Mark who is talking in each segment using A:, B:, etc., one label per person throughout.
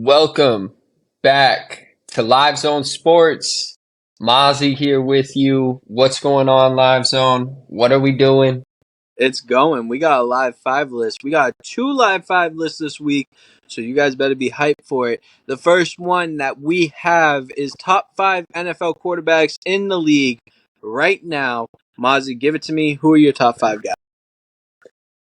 A: Welcome back to Live Zone Sports. Mozzie here with you. What's going on, Live Zone? What are we doing?
B: It's going. We got a live five list. We got two live five lists this week, so you guys better be hyped for it. The first one that we have is top five NFL quarterbacks in the league right now. Mozzie, give it to me. Who are your top five guys?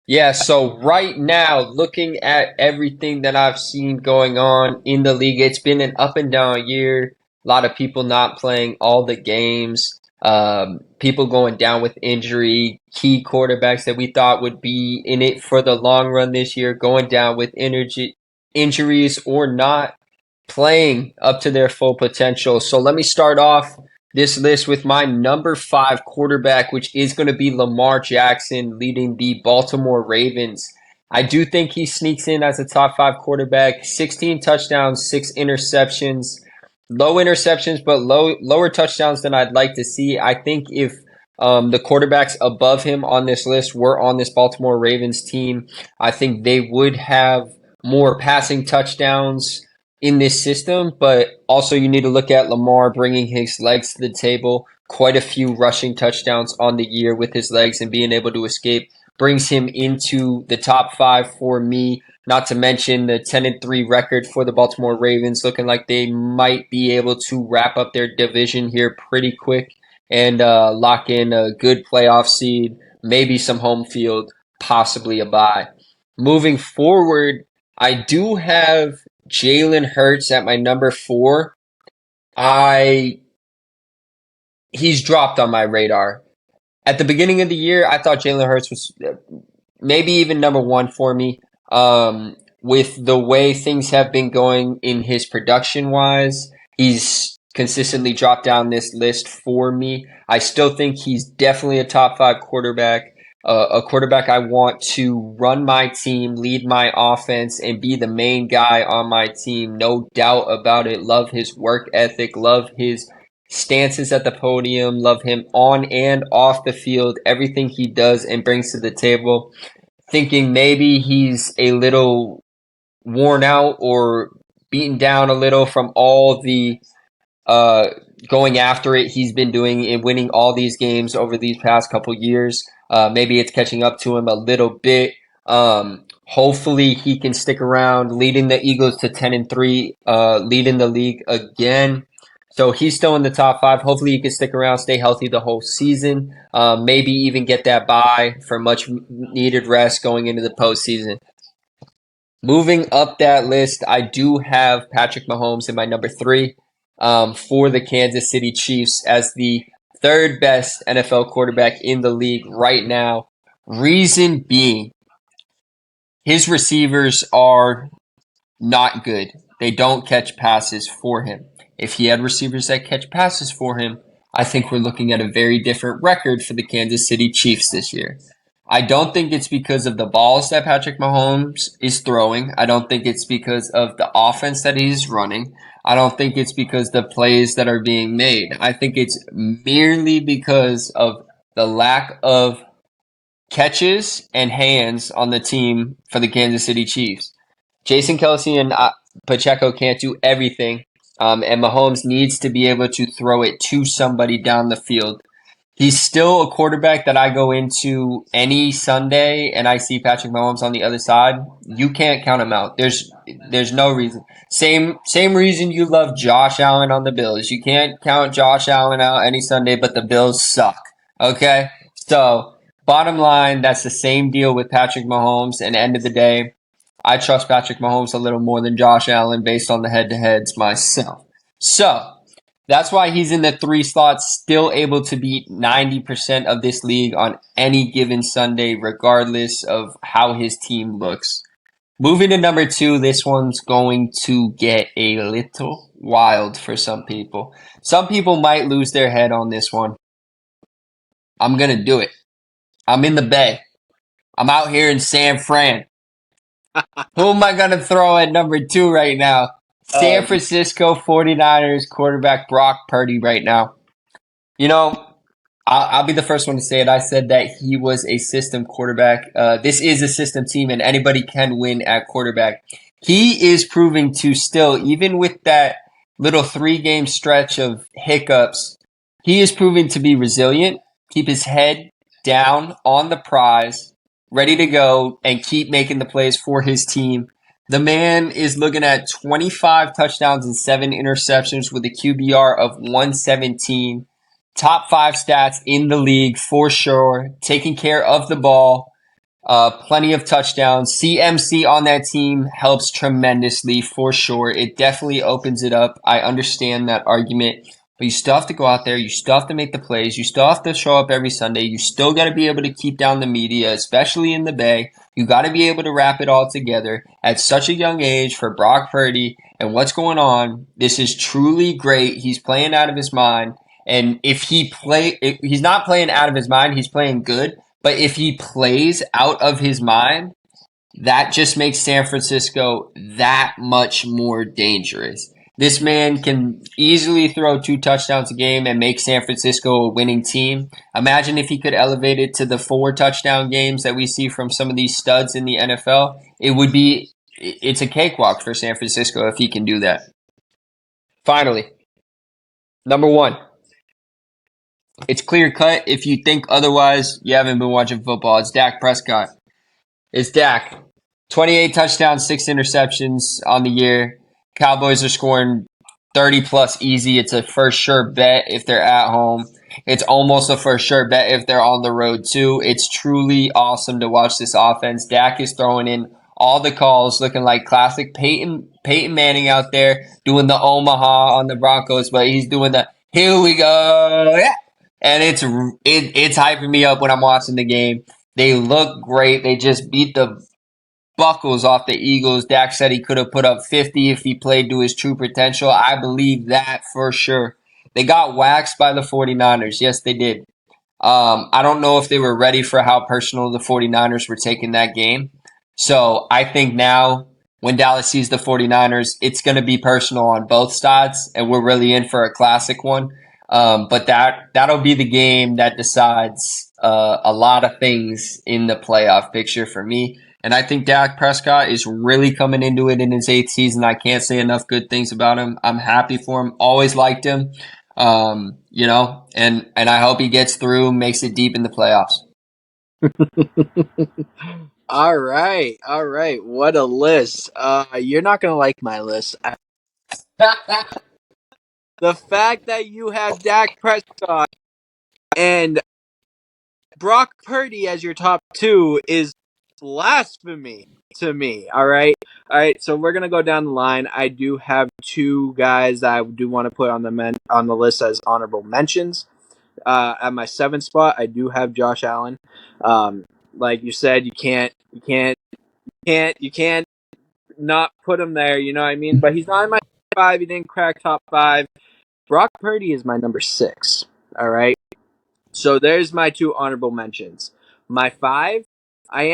A: Yeah, so right now, looking at everything that I've seen going on in the league, it's been an up and down year. A lot of people not playing all the games. People going down with injury. Key quarterbacks that we thought would be in it for the long run this year, going down with injuries or not playing up to their full potential. So let me start off this list with my number 5 quarterback, which is going to be Lamar Jackson leading the Baltimore Ravens. I do think he sneaks in as a top 5 quarterback. 16 touchdowns, 6 interceptions. Low interceptions, but lower touchdowns than I'd like to see. I think if the quarterbacks above him on this list were on this Baltimore Ravens team, I think they would have more passing touchdowns in this system, but also you need to look at Lamar bringing his legs to the table. Quite a few rushing touchdowns on the year with his legs and being able to escape brings him into the top 5 for me. Not to mention the 10-3 record for the Baltimore Ravens, looking like they might be able to wrap up their division here pretty quick and lock in a good playoff seed, maybe some home field, possibly a bye. Moving forward, I do have Jalen Hurts at my number 4. He's dropped on my radar. At the beginning of the year, I thought Jalen Hurts was maybe even number 1 for me. With the way things have been going in his production wise, he's consistently dropped down this list for me. I still think he's definitely a top 5 quarterback. A quarterback I want to run my team, lead my offense, and be the main guy on my team. No doubt about it. Love his work ethic. Love his stances at the podium. Love him on and off the field. Everything he does and brings to the table. Thinking maybe he's a little worn out or beaten down a little from all the going after it he's been doing and winning all these games over these past couple years. Maybe it's catching up to him a little bit. Hopefully he can stick around, leading the Eagles to 10-3, leading the league again. So he's still in the top 5. Hopefully he can stick around, stay healthy the whole season. Maybe even get that bye for much needed rest going into the postseason. Moving up that list, I do have Patrick Mahomes in my number 3 for the Kansas City Chiefs as the third best NFL quarterback in the league right now. Reason being, his receivers are not good. They don't catch passes for him. If he had receivers that catch passes for him, I think we're looking at a very different record for the Kansas City Chiefs this year. I don't think it's because of the balls that Patrick Mahomes is throwing. I don't think it's because of the offense that he's running. I don't think it's because the plays that are being made. I think it's merely because of the lack of catches and hands on the team for the Kansas City Chiefs. Jason Kelce and Pacheco can't do everything, and Mahomes needs to be able to throw it to somebody down the field. He's still a quarterback that I go into any Sunday and I see Patrick Mahomes on the other side. You can't count him out. There's no reason. Same reason you love Josh Allen on the Bills. You can't count Josh Allen out any Sunday, but the Bills suck. Okay? So, bottom line, that's the same deal with Patrick Mahomes. And end of the day, I trust Patrick Mahomes a little more than Josh Allen based on the head-to-heads myself. So, that's why he's in the 3 slot, still able to beat 90% of this league on any given Sunday, regardless of how his team looks. Moving to number 2, this one's going to get a little wild for some people. Some people might lose their head on this one. I'm going to do it. I'm in the Bay. I'm out here in San Fran. Who am I going to throw at number 2 right now? San Francisco 49ers quarterback Brock Purdy right now. You know, I'll be the first one to say it. I said that he was a system quarterback. This is a system team, and anybody can win at quarterback. He is proving to still, even with that little 3 game stretch of hiccups, he is proving to be resilient, keep his head down on the prize, ready to go, and keep making the plays for his team. The man is looking at 25 touchdowns and 7 interceptions with a QBR of 117. Top 5 stats in the league for sure. Taking care of the ball. Plenty of touchdowns. CMC on that team helps tremendously for sure. It definitely opens it up. I understand that argument, but you still have to go out there. You still have to make the plays. You still have to show up every Sunday. You still got to be able to keep down the media, especially in the Bay. You got to be able to wrap it all together at such a young age for Brock Purdy and what's going on. This is truly great. He's playing out of his mind. And if he's not playing out of his mind, he's playing good. But if he plays out of his mind, that just makes San Francisco that much more dangerous. This man can easily throw 2 touchdowns a game and make San Francisco a winning team. Imagine if he could elevate it to the 4 touchdown games that we see from some of these studs in the NFL. It's a cakewalk for San Francisco if he can do that. Finally, number 1. It's clear cut. If you think otherwise, you haven't been watching football. It's Dak Prescott. It's Dak. 28 touchdowns, 6 interceptions on the year. Cowboys are scoring 30 plus easy. It's a first sure bet if they're at home. It's almost a first sure bet if they're on the road too. It's truly awesome to watch this offense. Dak is throwing in all the calls, looking like classic Peyton Manning out there doing the Omaha on the Broncos, but he's doing the here we go, yeah. And it's hyping me up when I'm watching the game. They look great. They just beat the buckles off the Eagles. Dak said he could have put up 50 if he played to his true potential. I believe that for sure. They got waxed by the 49ers. Yes, they did. I don't know if they were ready for how personal the 49ers were taking that game. So I think now when Dallas sees the 49ers, it's going to be personal on both sides, and we're really in for a classic one. But that'll be the game that decides a lot of things in the playoff picture for me. And I think Dak Prescott is really coming into it in his 8th season. I can't say enough good things about him. I'm happy for him. Always liked him. And I hope he gets through, makes it deep in the playoffs.
B: All right. What a list. You're not gonna like my list. The fact that you have Dak Prescott and Brock Purdy as your top 2 is blasphemy to me. All right. So we're gonna go down the line. I do have 2 guys that I do want to put on the list as honorable mentions. At my 7th spot, I do have Josh Allen. Like you said, you can't not put him there. You know what I mean? But he's not in my top 5. He didn't crack top 5. Brock Purdy is my number 6. All right. So there's my 2 honorable mentions. My 5, I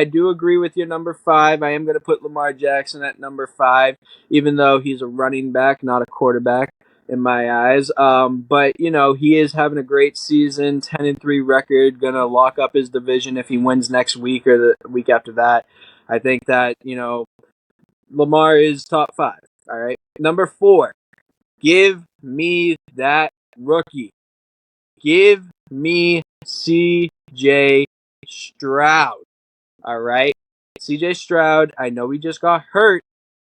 B: do agree with your number 5. I am going to put Lamar Jackson at number 5, even though he's a running back, not a quarterback in my eyes. But, he is having a great season, 10-3 record, going to lock up his division if he wins next week or the week after that. I think that, Lamar is top 5. All right. Number 4, give me that rookie. Give me CJ Stroud. All right. CJ Stroud, I know he just got hurt,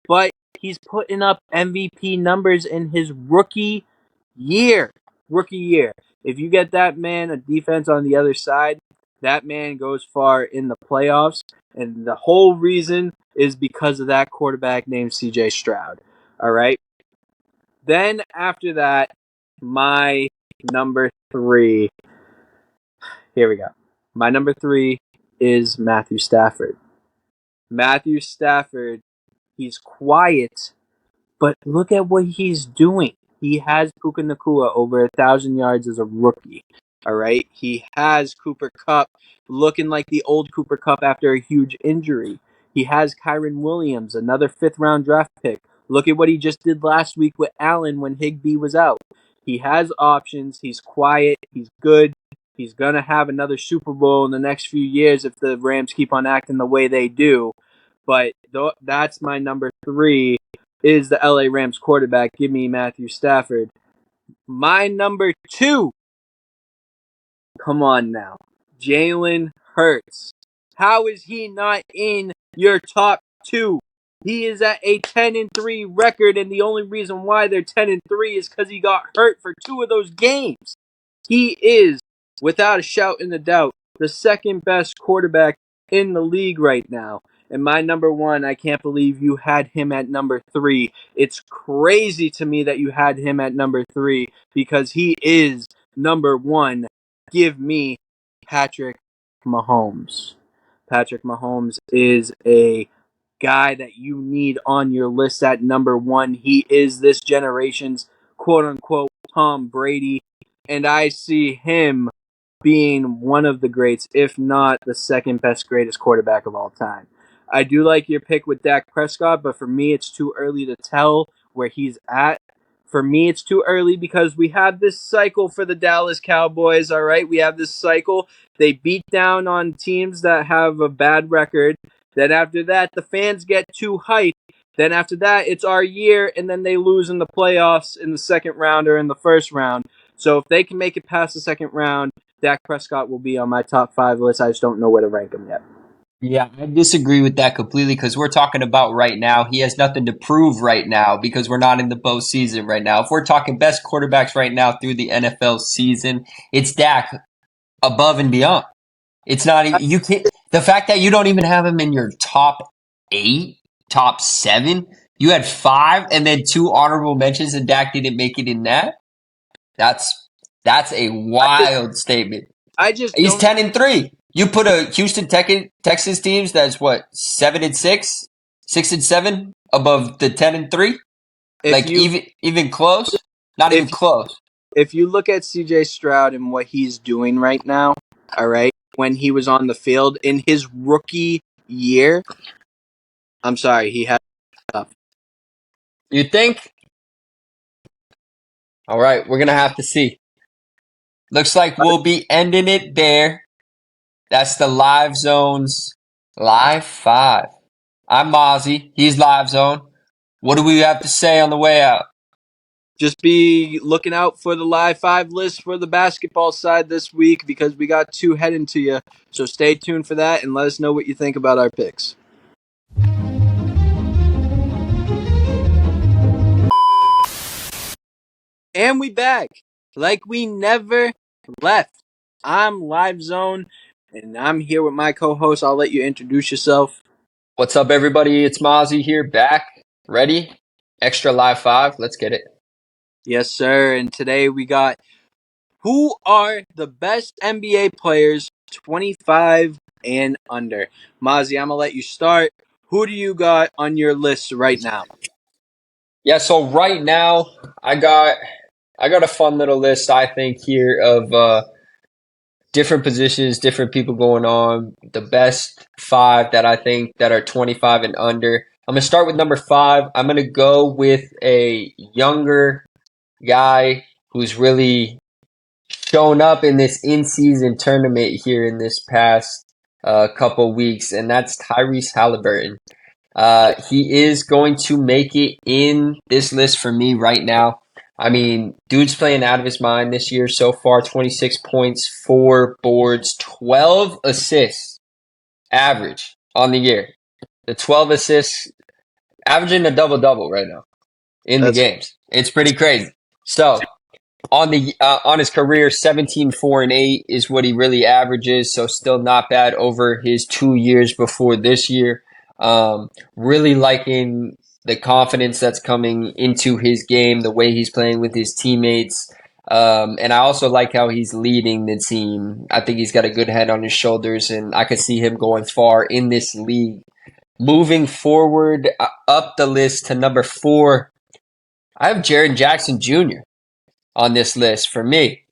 B: but he's putting up MVP numbers in his rookie year. If you get that man a defense on the other side, that man goes far in the playoffs. And the whole reason is because of that quarterback named CJ Stroud. All right. Then after that, my number 3. Here we go. My number 3 is Matthew Stafford. Matthew Stafford, he's quiet, but look at what he's doing. He has Puka Nacua over 1,000 yards as a rookie. All right. He has Cooper Kupp looking like the old Cooper Kupp after a huge injury. He has Kyron Williams, another 5th-round draft pick. Look at what he just did last week with Allen when Higbee was out. He has options. He's quiet. He's good. He's going to have another Super Bowl in the next few years if the Rams keep on acting the way they do. but that's my number 3 is the LA Rams quarterback. Give me Matthew Stafford. My number 2, come on now, Jalen Hurts. How is he not in your top 2? He is at a 10-3 record, and the only reason why they're 10-3 is because he got hurt for 2 of those games. He is, without a shout in the doubt, the second best quarterback in the league right now. And my number 1, I can't believe you had him at number 3. It's crazy to me that you had him at number 3 because he is number 1. Give me Patrick Mahomes. Patrick Mahomes is a guy that you need on your list at number 1. He is this generation's quote unquote Tom Brady, and I see him being one of the greats, if not the second best greatest quarterback of all time. I do like your pick with Dak Prescott, but for me, it's too early to tell where he's at. For me, it's too early because we have this cycle for the Dallas Cowboys, all right? We have this cycle. They beat down on teams that have a bad record. Then after that, the fans get too hyped. Then after that, it's our year, and then they lose in the playoffs in the second round or in the first round. So if they can make it past the second round, Dak Prescott will be on my top 5 list. I just don't know where to rank him yet.
A: Yeah, I disagree with that completely because we're talking about right now. He has nothing to prove right now because we're not in the postseason right now. If we're talking best quarterbacks right now through the NFL season, it's Dak above and beyond. It's not even, you can't, the fact that you don't even have him in your top 8, top 7, you had 5 and then 2 honorable mentions and Dak didn't make it in that. That's a wild statement.
B: I just
A: He's
B: don't.
A: 10-3. You put a Houston Texas teams that's what 7-6, 6-7 above the 10-3. Like even close, not even close.
B: If you look at CJ Stroud and what he's doing right now, all right, when he was on the field in his rookie year, I'm sorry, he had stuff.
A: You think? All right, we're gonna have to see. Looks like we'll be ending it there. That's the Live Zones Live 5. I'm Mozzie. He's Live Zone. What do we have to say on the way out?
B: Just be looking out for the Live 5 list for the basketball side this week because we got 2 heading to you. So stay tuned for that and let us know what you think about our picks. And we back like we never left. I'm Live Zone, and I'm here with my co-host. I'll let you introduce yourself.
A: What's up, everybody? It's Mozzie here, back, ready, extra Live 5. Let's get it.
B: Yes, sir. And today we got who are the best NBA players 25 and under. Mozzie, I'm gonna let you start. Who do you got on your list right now?
A: Yeah, so right now I got a fun little list I think here of different positions, different people going on. The best 5 that I think that are 25 and under. I'm gonna start with number 5. I'm gonna go with a younger guy who's really shown up in this in-season tournament here in this past couple weeks, and that's Tyrese Halliburton. He is going to make it in this list for me right now. I mean, dude's playing out of his mind this year so far. 26 points, 4 boards, 12 assists average on the year. The 12 assists, averaging a double-double right now in the games. It's pretty crazy. So, on his career, 17, 4, and 8 is what he really averages. So still not bad over his 2 years before this year. Really liking the confidence that's coming into his game, the way he's playing with his teammates. And I also like how he's leading the team. I think he's got a good head on his shoulders, and I could see him going far in this league. Moving forward up the list to number 4, I have Jaren Jackson Jr. on this list for me.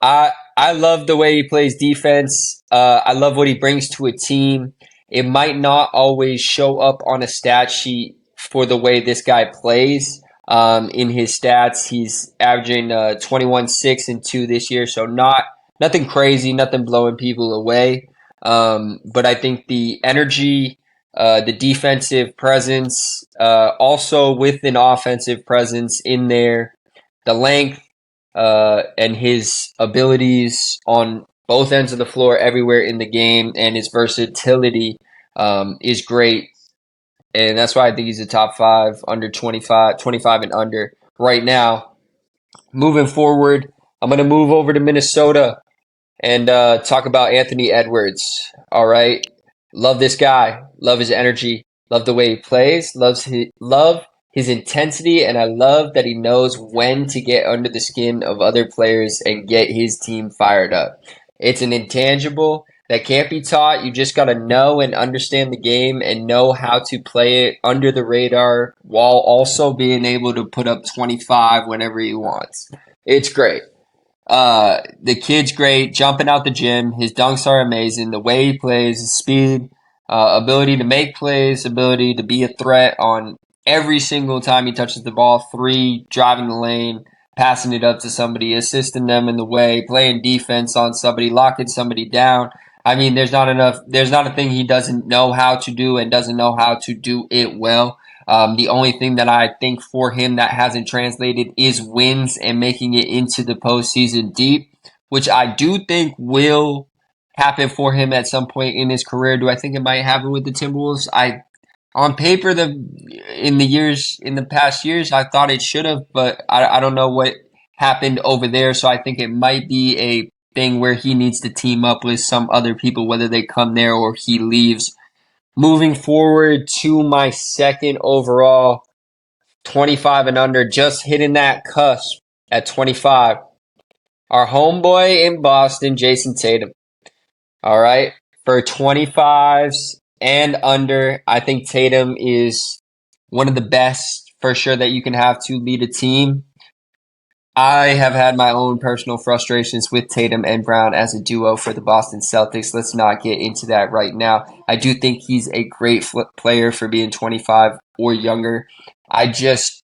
A: I love the way he plays defense. I love what he brings to a team. It might not always show up on a stat sheet for the way this guy plays. In his stats, he's averaging 21, 6, and 2 this year, so nothing crazy, nothing blowing people away. But I think the energy the defensive presence, also with an offensive presence in there, the length, and his abilities on both ends of the floor, everywhere in the game, and his versatility is great. And that's why I think he's a top five under 25 and under right now. Moving forward, I'm going to move over to Minnesota and talk about Anthony Edwards. All right, love this guy. Love his energy. Love the way he plays. Love his intensity, and I love that he knows when to get under the skin of other players and get his team fired up. It's an intangible that can't be taught. You just got to know and understand the game and know how to play it under the radar while also being able to put up 25 whenever he wants. It's great. The kid's great, jumping out the gym. His dunks are amazing. The way he plays, his speed, ability to make plays, ability to be a threat on every single time he touches the ball. Three, driving the lane, passing it up to somebody, assisting them in the way, playing defense on somebody, locking somebody down. I mean, there's not a thing he doesn't know how to do and doesn't know how to do it well. The only thing that I think for him that hasn't translated is wins and making it into the postseason deep, which I do think will happen for him at some point in his career. Do I think it might happen with the Timberwolves? On paper, in the past years, I thought it should have, but I don't know what happened over there. So I think it might be a thing where he needs to team up with some other people, whether they come there or he leaves. Moving forward to my second overall, 25 and under, just hitting that cusp at 25. Our homeboy in Boston, Jason Tatum. All right. For 25s and under, I think Tatum is one of the best for sure that you can have to lead a team. I have had my own personal frustrations with Tatum and Brown as a duo for the Boston Celtics. Let's not get into that right now. I do think he's a great player for being 25 or younger. I just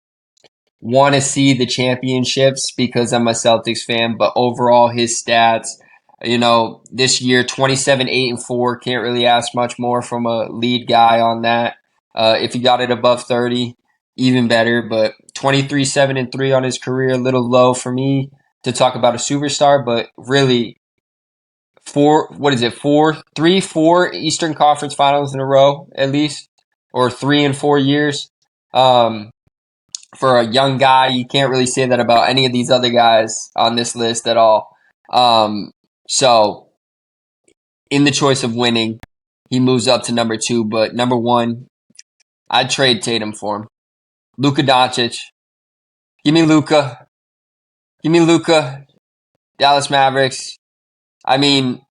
A: want to see the championships because I'm a Celtics fan, but overall his stats, this year 27, 8 and 4, can't really ask much more from a lead guy on that. If he got it above 30, even better, but 23, 7 and 3 on his career, a little low for me to talk about a superstar, but really four Eastern Conference Finals in a row at least, or 3 and 4 years. For a young guy, you can't really say that about any of these other guys on this list at all. So in the choice of winning, he moves up to number 2, but number 1, I'd trade Tatum for him. Luka Doncic. Give me Luka. Give me Luka. Dallas Mavericks. I mean,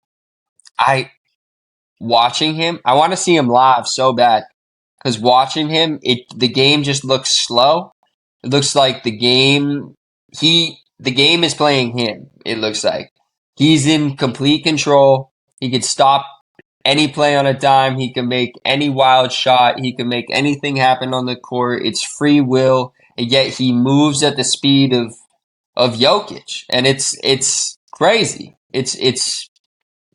A: watching him, I want to see him live so bad. Because watching him, the game just looks slow. It looks like the game is playing him, it looks like. He's in complete control. He could stop any play on a dime. He can make any wild shot. He can make anything happen on the court. It's free will, and yet he moves at the speed of Jokic, and it's crazy. It's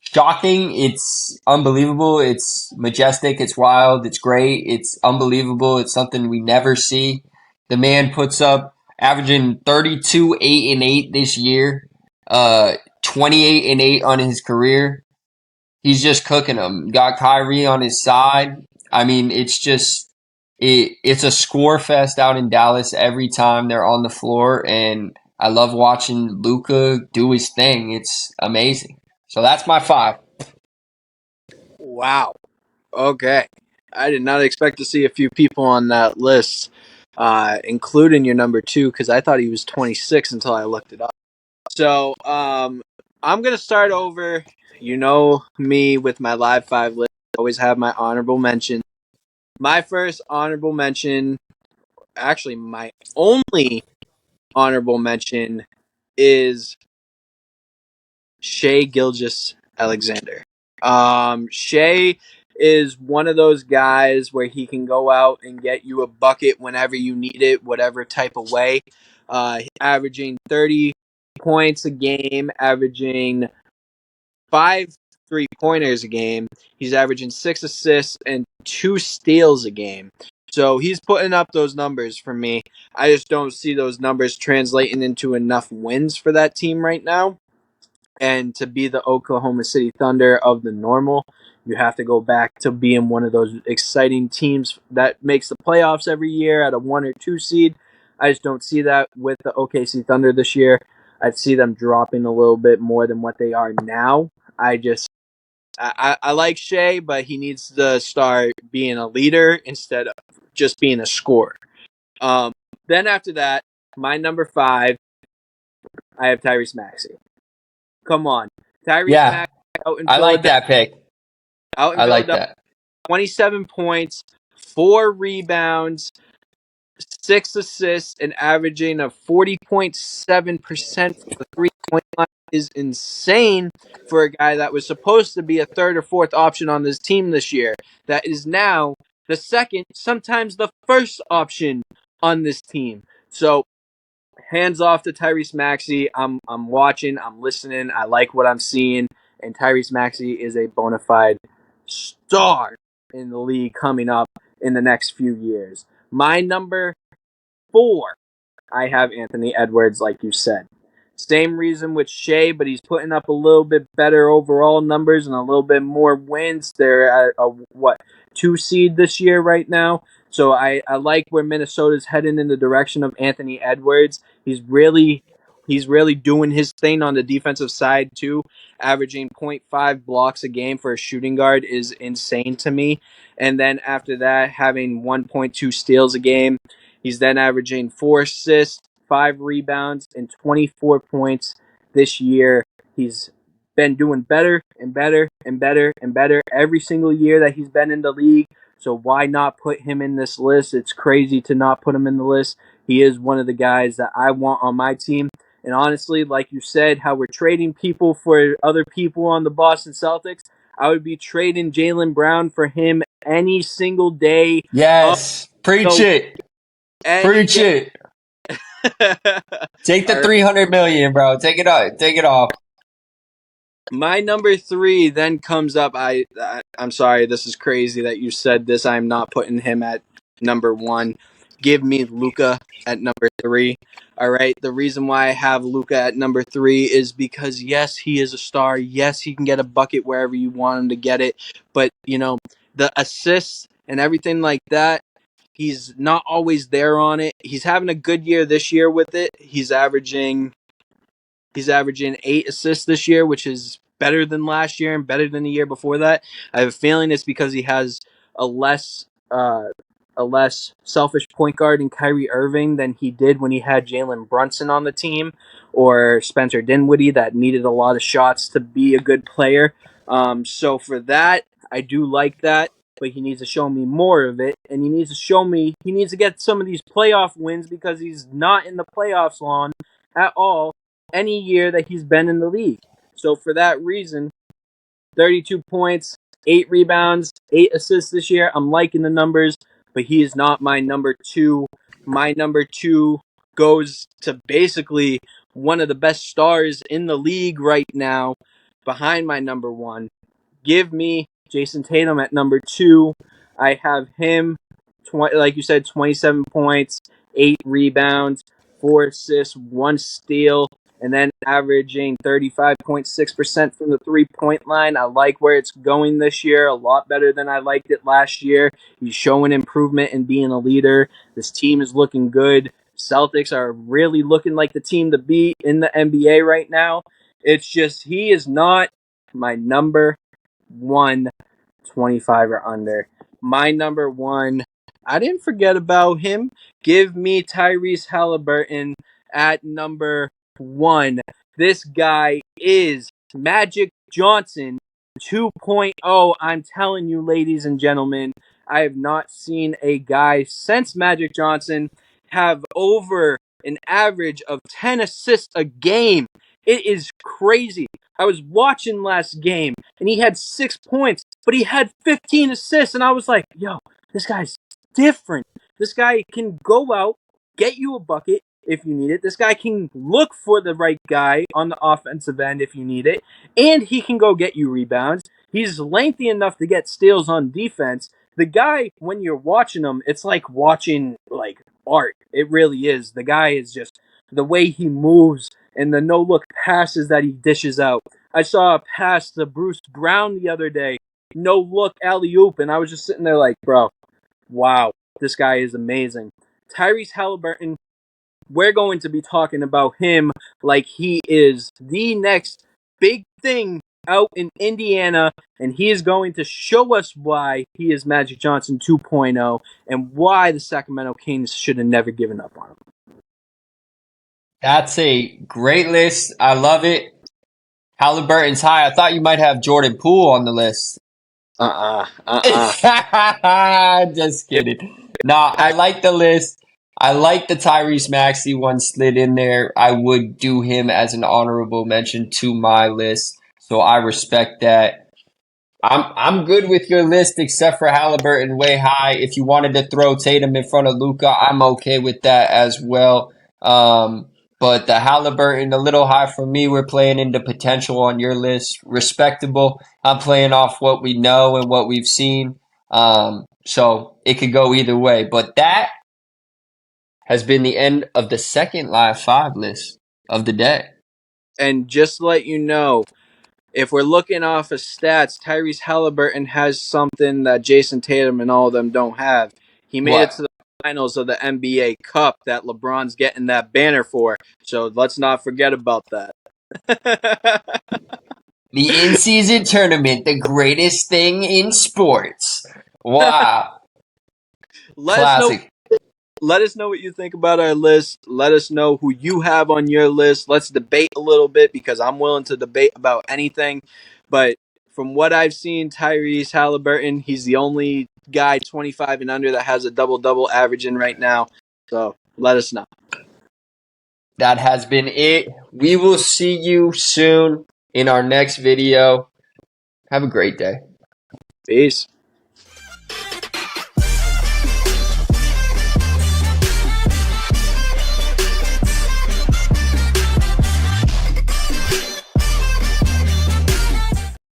A: shocking. It's unbelievable. It's majestic. It's wild. It's great. It's unbelievable. It's something we never see. The man puts up averaging 32, 8 and 8 this year, 28 and 8 on his career. He's just cooking them. Got Kyrie on his side. I mean, it's a score fest out in Dallas every time they're on the floor, and I love watching Luka do his thing. It's amazing. So that's my 5.
B: Wow. Okay. I did not expect to see a few people on that list, including your number 2, because I thought he was 26 until I looked it up. So I'm going to start over. You know me with my live 5 list. I always have my honorable mention. My first honorable mention, actually, my only honorable mention is Shea Gilgeous-Alexander. Shea is one of those guys where he can go out and get you a bucket whenever you need it, whatever type of way. Averaging 30 points a game, averaging 5 3-pointers a game. He's averaging 6 assists and 2 steals a game. So he's putting up those numbers for me. I just don't see those numbers translating into enough wins for that team right now. And to be the Oklahoma City Thunder of the normal, you have to go back to being one of those exciting teams that makes the playoffs every year at a 1 or 2 seed. I just don't see that with the OKC Thunder this year. I'd see them dropping a little bit more than what they are now. I like Shea, but he needs to start being a leader instead of just being a scorer. Um, then after that, my number 5, I have Tyrese Maxey. Come on, Tyrese
A: Yeah,
B: Maxey out in
A: I like
B: Philadelphia.
A: that pick.
B: Out in
A: I like
B: Philadelphia,
A: that.
B: 27 points, 4 rebounds, 6 assists, and averaging a 40.7% from the 3-point line is insane for a guy that was supposed to be a third or fourth option on this team this year. That is now the second, sometimes the first option on this team. So hands off to Tyrese Maxey. I'm watching, I'm listening, I like what I'm seeing, and Tyrese Maxey is a bona fide star in the league coming up in the next few years. My number 4, I have Anthony Edwards, like you said. Same reason with Shea, but he's putting up a little bit better overall numbers and a little bit more wins. They're at a 2 seed this year right now. So I like where Minnesota's heading in the direction of Anthony Edwards. He's really doing his thing on the defensive side too. Averaging 0.5 blocks a game for a shooting guard is insane to me. And then after that, having 1.2 steals a game. He's then averaging 4 assists, 5 rebounds, and 24 points this year. He's been doing better and better and better and better every single year that he's been in the league. So why not put him in this list? It's crazy to not put him in the list. He is one of the guys that I want on my team. And honestly, like you said, how we're trading people for other people on the Boston Celtics, I would be trading Jaylen Brown for him any single day of
A: Yes, preach
B: the
A: it,
B: any
A: preach
B: day.
A: it. Take the
B: All right.
A: 300 million, bro. Take it off. Take it off.
B: My number 3 then comes up. I'm sorry, this is crazy that you said this. I'm not putting him at number 1. Give me Luka at number 3. All right. The reason why I have Luka at number 3 is because yes, he is a star. Yes, he can get a bucket wherever you want him to get it. But the assists and everything like that, he's not always there on it. He's having a good year this year with it. He's averaging 8 assists this year, which is better than last year and better than the year before that. I have a feeling it's because he has a less uh, a less selfish point guard in Kyrie Irving than he did when he had Jalen Brunson on the team or Spencer Dinwiddie that needed a lot of shots to be a good player. So for that, I do like that, but he needs to show me more of it, and he needs to get some of these playoff wins because he's not in the playoffs long at all any year that he's been in the league. So for that reason, 32 points, 8 rebounds, 8 assists this year. I'm liking the numbers, but he is not my number 2. My number 2 goes to basically one of the best stars in the league right now behind my number 1. Give me Jason Tatum at number 2. I have him, like you said, 27 points, 8 rebounds, 4 assists, 1 steal, and then averaging 35.6% from the 3-point line. I like where it's going this year, a lot better than I liked it last year. He's showing improvement in being a leader. This team is looking good. Celtics are really looking like the team to beat in the NBA right now. It's just he is not my number 1 25 or under. My number 1, I didn't forget about him. Give me Tyrese Halliburton at number 1. This guy is Magic Johnson 2.0. I'm telling you, ladies and gentlemen, I have not seen a guy since Magic Johnson have over an average of 10 assists a game. It is crazy. I was watching last game and he had 6 points, but he had 15 assists. And I was like, yo, this guy's different. This guy can go out, get you a bucket, if you need it. This guy can look for the right guy on the offensive end if you need it, and he can go get you rebounds. He's lengthy enough to get steals on defense. The guy, when you're watching him, it's like watching like art. It really is. The guy is just the way he moves and the no look passes that he dishes out. I saw a pass to Bruce Brown the other day, no look alley oop, and I was just sitting there like, bro, wow, this guy is amazing. Tyrese Halliburton, we're going to be talking about him like he is the next big thing out in Indiana, and he is going to show us why he is Magic Johnson 2.0 and why the Sacramento Kings should have never given up on him.
A: That's a great list. I love it. Halliburton's high. I thought you might have Jordan Poole on the list. Just kidding. Nah, I like the list. I like the Tyrese Maxey one slid in there. I would do him as an honorable mention to my list. So I respect that. I'm good with your list except for Halliburton way high. If you wanted to throw Tatum in front of Luka, I'm okay with that as well. But the Halliburton a little high for me. We're playing into potential on your list. Respectable. I'm playing off what we know and what we've seen. So it could go either way. But that has been the end of the second Live 5 list of the day.
B: And just to let you know, if we're looking off of stats, Tyrese Halliburton has something that Jason Tatum and all of them don't have. He made it to
A: What?
B: the finals of the NBA Cup that LeBron's getting that banner for. So let's not forget about that.
A: The in-season tournament, the greatest thing in sports. Wow.
B: Let us know.
A: Classic.
B: Let us know what you think about our list. Let us know who you have on your list. Let's debate a little bit because I'm willing to debate about anything. But from what I've seen, Tyrese Halliburton, he's the only guy 25 and under that has a double-double averaging right now. So let us know.
A: That has been it. We will see you soon in our next video. Have a great day.
B: Peace.